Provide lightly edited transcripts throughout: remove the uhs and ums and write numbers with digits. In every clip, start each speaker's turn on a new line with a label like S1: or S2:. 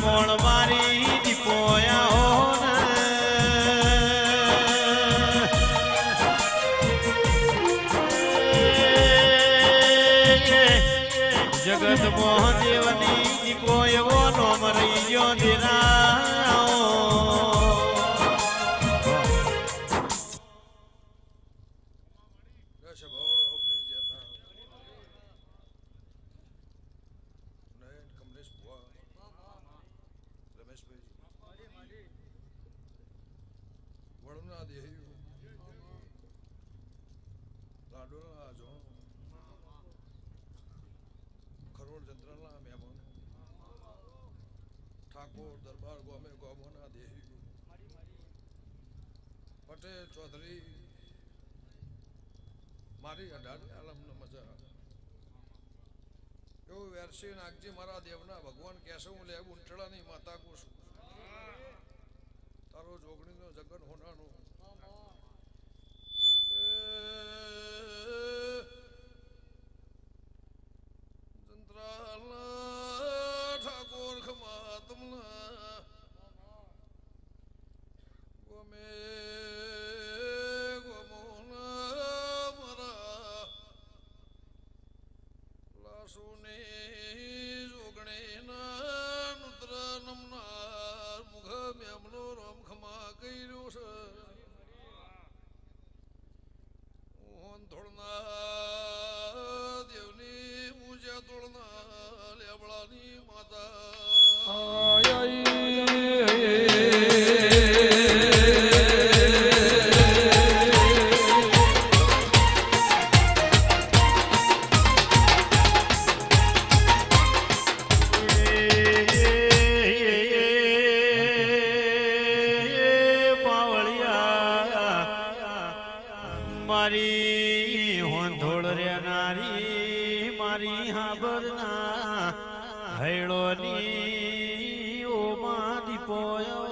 S1: મોણ મારી દીપોયા હો જગત મોહદેવની દીપો એવો નો મરી ગયો દીરા
S2: ઠાકોર દરબાર ગોમે ગોમોના દેહી પટેલ ચૌધરી મારી અઢારી આલમનો મજા એવું વેરસી નાગજી મારા દેવના ભગવાન કહેશે હું લે ઉંટળાની માતા કુશું તારો જોગણીનો જગન હોનાનો ઠાકોર ખમા તમના ગોમે ગોમોના મારા લાસુને જોગણે ના નુત્ર નમનાર મુખ મેમનો રોમ ખમા કર્યો છે ધોળના દેવની પૂજા તોડના લેબડાની માતા
S1: મારી હોંધોળ રેનારી મારી હાબરના હૈળોની ઓ માં દીપોયો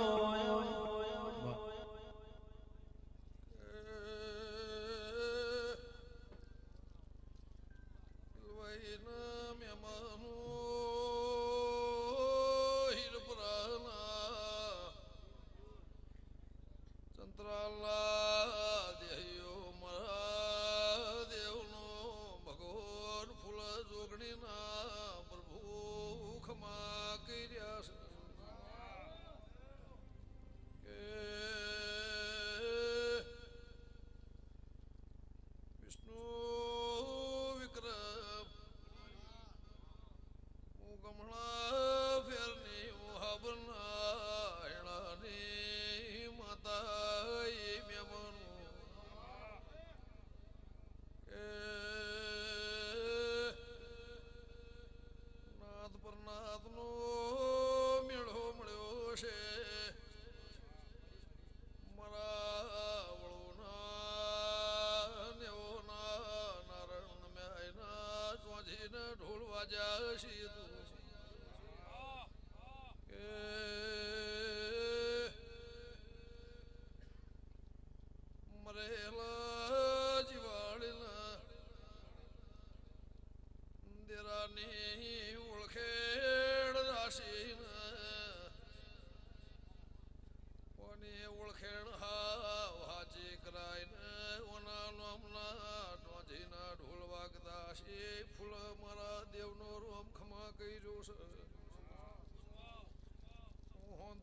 S1: ઢોલ વાજા શી મરેલા જીવાડેલા દેરાની ઓળખેડ રાશી કોની ઓળખેડ હાવ હાજી કરાય ને ઓના નામના ટોજીના ઢોલ વાગતા છે ફૂલ મારા દેવનો રોમ ખમા કર્યો છે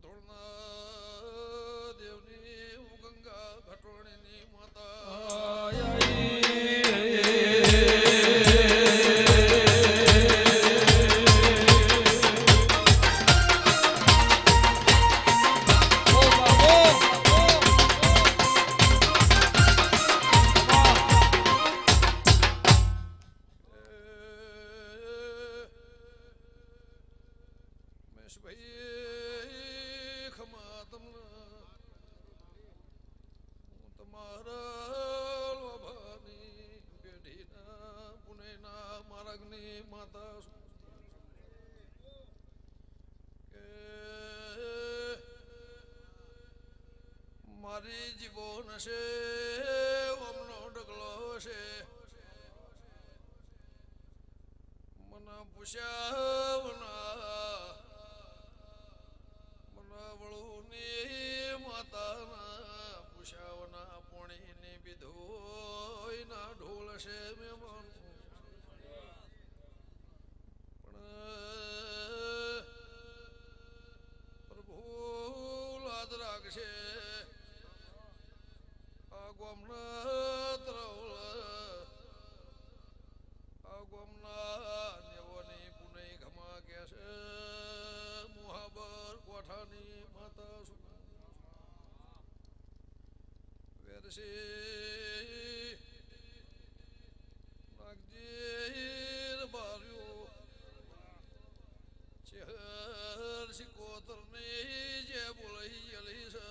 S1: ધોળના દેવની ગંગા ઘટોણીની માતા મારી જીવન છે ઓમનો ડગલો છે મને પૂછ્યા ધોઈના ઢોલ છે મહેમાન પણ પ્રભુ લાજ રાખશે આ ગોમના તરવલ આ ગોમના નેવોની પુનઃ ઘમા કે છે મુહાબર કોઠાની માતા શું વેરસી નાગજીર બાર્યો ચહેર સિકોતરની જે બોલાઈ ગયેલી છે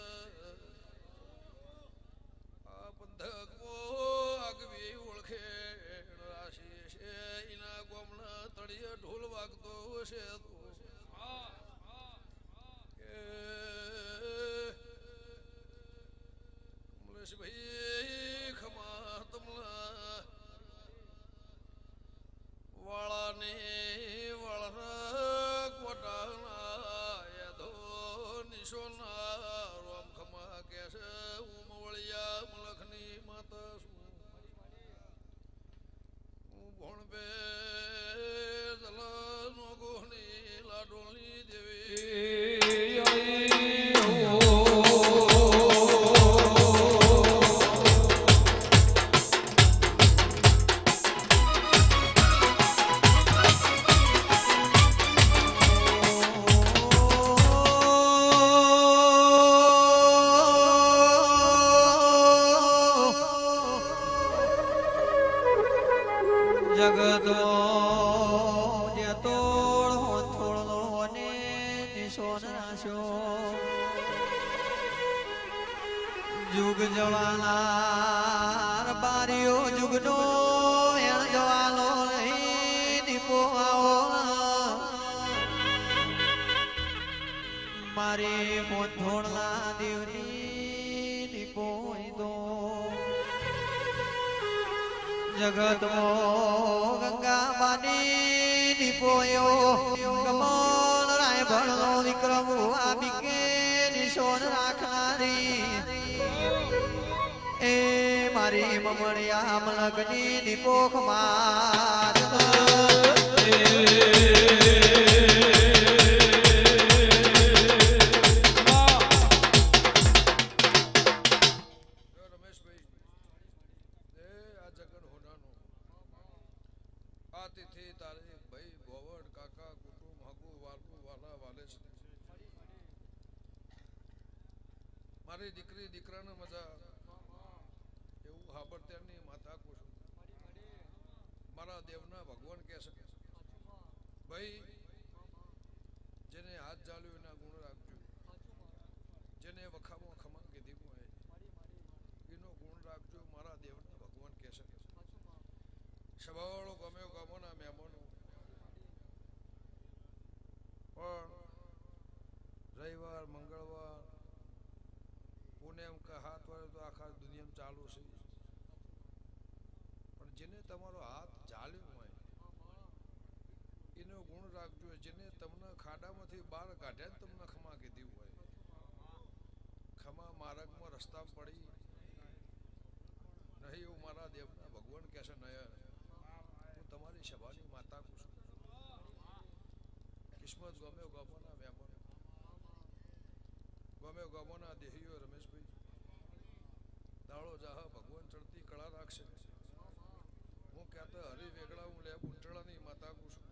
S1: આ પંથકમો આગવી ઓળખે રાશિ છે એના ગોમના તળિયે ઢોલ વાગતો છે તો ભાઈ ખમા તમલા વાળાની વાળના કોટાના યધો નિશોના રોમ ખમા કે છે ઉમવળિયા મલખની માતા શું હું ભણ બે જલનો ગોહની લાડોની દેવી
S3: જગતો જે તોડ થોડો ને નિશોન રાશો જુગ જવાનાર બારીઓ જુગનો એણ જવાનો નહીં દીપો આવો મારી મોથોડલા દેવની દીપો દો જગતમો ગંગા બાની દીપોયો કમલ રાય ભણો વિક્રમ આ બીકે નિશોન રાખનારી એ મારી મમણિયા મલકની દીપોખ માર
S1: આતિથી તારે ભાઈ ભોવડ કાકા કુટુંબ હગુ વાલુ વાલા વાલે છે મારી દીકરી દીકરાને મજા એવું હાબરત્યારની માતા કુશું મારા દેવના ભગવાન કહે શકે ભાઈ જેને હાથ ચાલ્યો એના ગુણ રાખજો જેને વખામાં ખમા કીધી હોય એનો ગુણ રાખજો મારા દેવના ભગવાન કહે શકે સભાવાળો ગમ્યો ગમોના મહેમાનો પણ રવિવાર મંગળવાર પૂનમ કે હાથ વાળો તો આખા દુનિયામાં ચાલુ છે પણ જેને તમારો હાથ ચાલ્યો હોય એનો ગુણ રાખજો જેને તમને ખાડામાંથી બહાર કાઢ્યા તમને ખમા કીધી હોય ખમા માર્ગમાં રસ્તામાં પડી નહીં એવું મારા દેવના ભગવાન કહેશે નયન તમારી સભાની માતા કુશું કિસ્મત ગમ્યો ગમોના મહેમાનો ગમ્યો ગમોના દેહીઓ રમેશભાઈ દાળો જાહ ભગવાન ચડતી કળા રાખશે હું કહેતા હરી વેગળા હું લે ઉંટળાની માતા કુશું